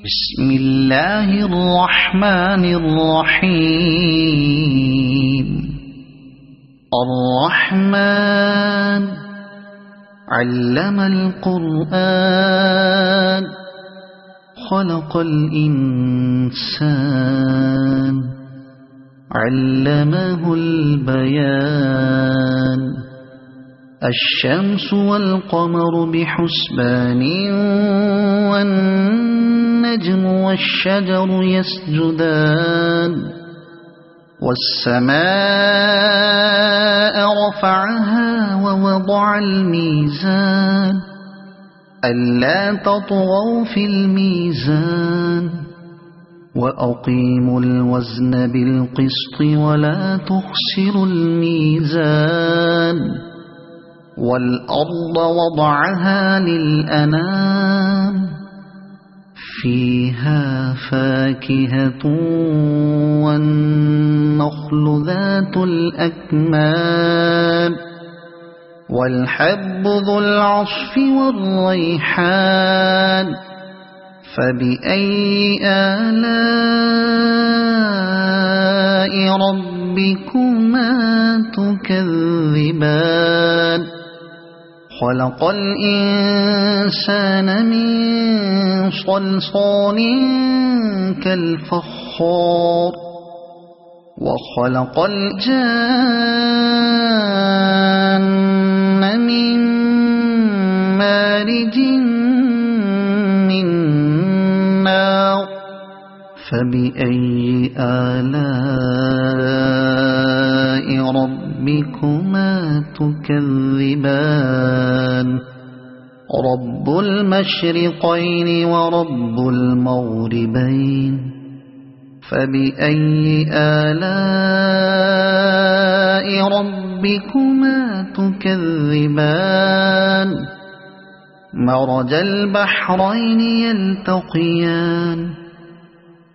بسم الله الرحمن الرحيم. الرحمن علم القرآن خلق الإنسان علمه البيان. الشمس والقمر بحسبان والنجم والشجر يسجدان. والسماء رفعها ووضع الميزان ألا تطغوا في الميزان وأقيموا الوزن بالقسط ولا تخسروا الميزان. والأرض وضعها للأنام فيها فاكهة والنخل ذات الأكمام والحب ذو العصف والريحان. فبأي آلاء ربكما تكذبان. خلق الإنسان من صلصال كالفخار وخلق الجان من مارج من نار. فبأي آلاء ربكما تكذبان. رب المشرقين ورب المغربين. فبأي آلاء ربكما تكذبان. مرج البحرين يلتقيان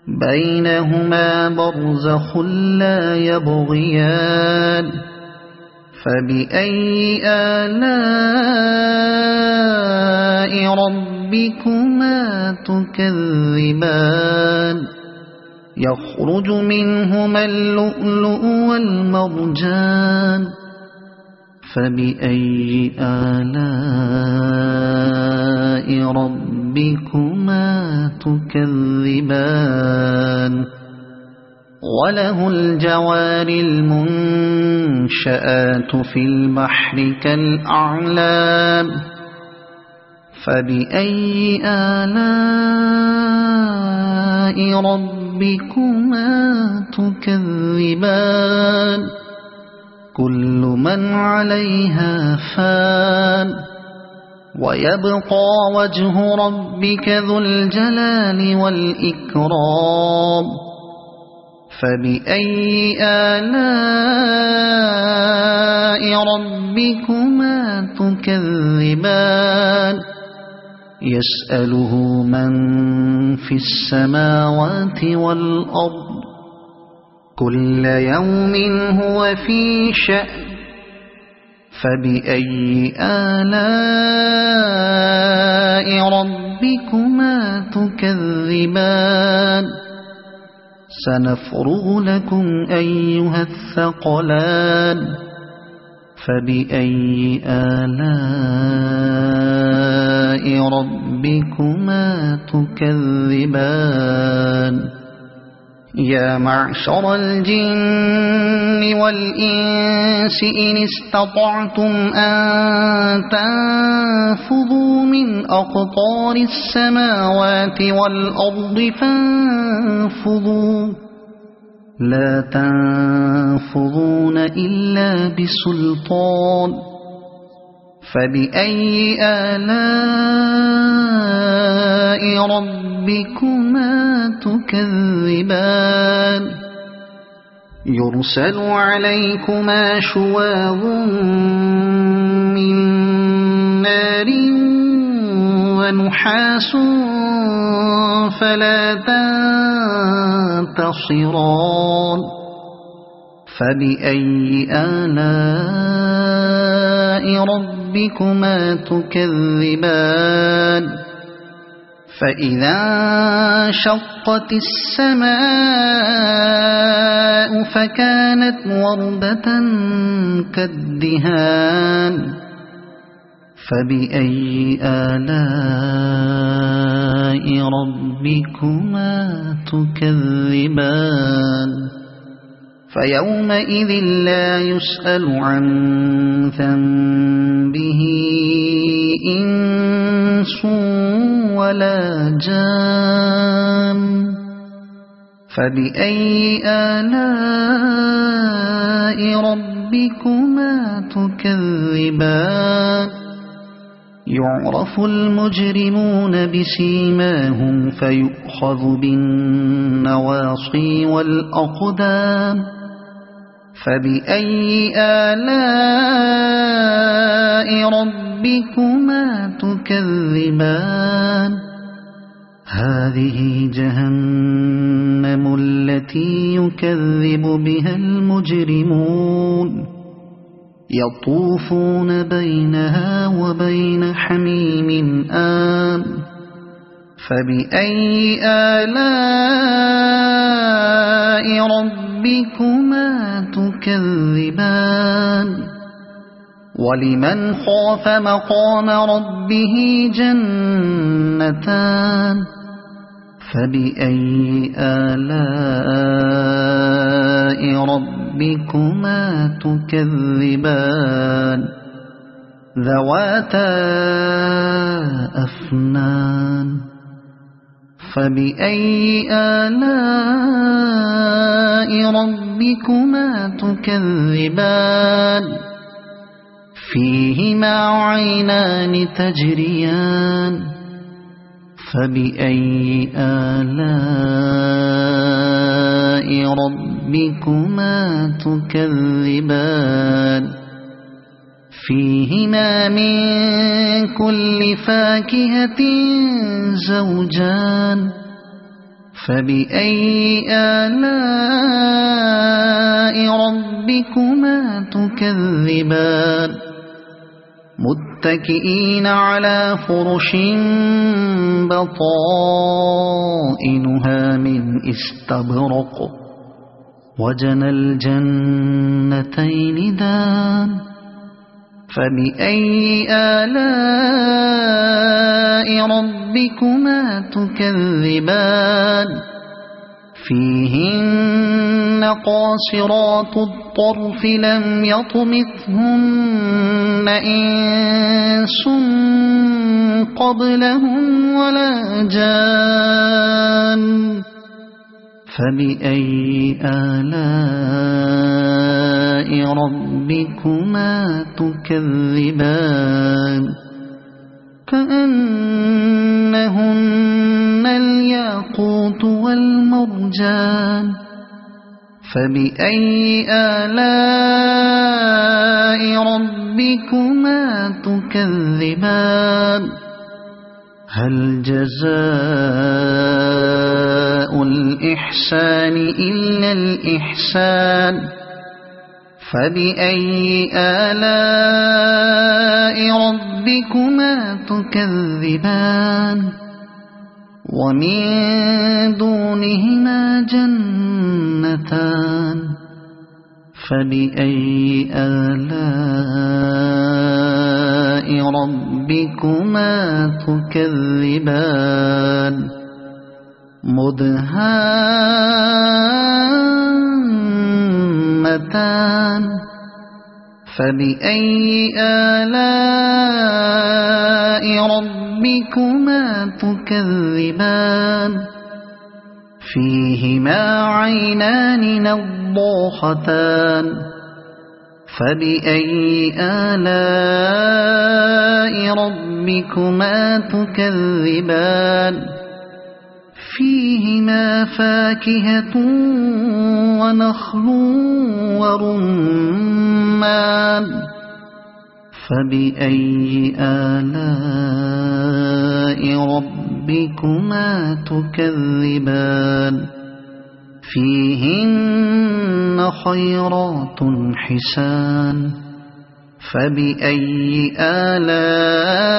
بينهما برزخ لا يبغيان. فبأي آلاء ربكما تكذبان. يخرج منهما اللؤلؤ والمرجان. فبأي آلاء ربكما تكذبان. وله الجوار المنشآت في البحر كالأعلام. فبأي آلاء ربكما تكذبان. كل من عليها فان ويبقى وجه ربك ذو الجلال والإكرام. فبأي آلاء ربكما تكذبان. يسأله من في السماوات والأرض كل يوم هو في شأن. فبأي آلاء ربكما تكذبان. سنفرغ لكم أيها الثقلان. فبأي آلاء ربكما تكذبان. يا معشر الجن والإنس إن استطعتم أن تنفذوا من أقطار السماوات والأرض فانفذوا لا تنفذون إلا بسلطان. فبأي آلاء ربكما تكذبان. يرسل عليكما شواظ من نار ونحاس فلا تنتصران. فبأي آلاء ربكما تكذبان. فإذا انشقت السماء فكانت وردة كالدهان فبأي آلاء ربكما تكذبان فيومئذ لا يسأل عن ذنبه إنس ولا جان فبأي آلاء ربكما تكذبان يعرف المجرمون بسيماهم فيؤخذ بالنواصي والأقدام فبأي آلاء ربكما تكذبان هذه جهنم التي يكذب بها المجرمون يطوفون بينها وبين حميم آن فبأي آلاء ربكما تكذبان ولمن خاف مقام ربه جنتان فبأي آلاء ربكما تكذبان ذواتا أفنان فبأي آلاء ربكما تكذبان فيهما عينان تجريان فبأي آلاء ربكما تكذبان فيهما من كل فاكهة زوجان فبأي آلاء ربكما تكذبان متكئين على فرش بطائنها من استبرق وجنى الجنتين دان فبأي آلاء ربكما تكذبان فيهن قاصرات الطرف لم يطمثهن إنس قبلهم ولا جان فبأي آلاء ربكما تكذبان كأنهن الياقوت والمرجان فبأي آلاء ربكما تكذبان هل جزاء الإحسان إلا الإحسان فبأي آلاء ربكما تكذبان ومن دونهما جنتان فبأي آلاء ربكما تكذبان مدهامتان فبأي آلاء ربكما تكذبان فيهما عينان نضاختان فبأي آلاء ربكما تكذبان فيهما فاكهة ونخل ورمان فبأي آلاء ربكما تكذبان فيهن خيرات حسان فبأي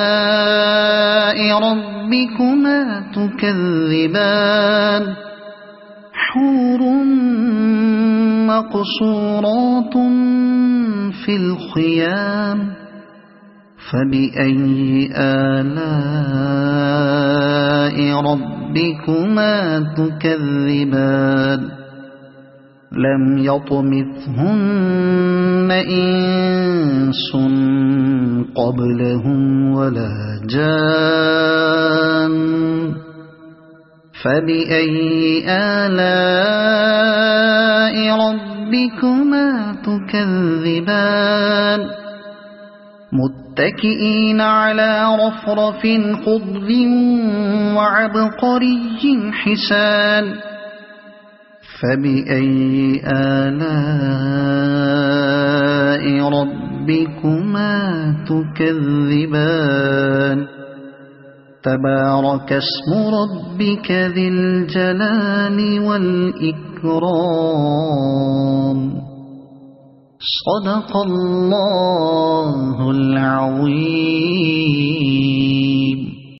آلاء ربكما تكذبان حور مقصورات في الخيام فبأي آلاء ربكما تكذبان لم يطمثهن إنس قبلهم ولا جان فبأي آلاء ربكما تكذبان متكئين على رفرف خضر وعبقري حسان فبأي آلاء ربكما تكذبان تبارك اسم ربك ذي الجلال والإكرام صدق الله العظيم.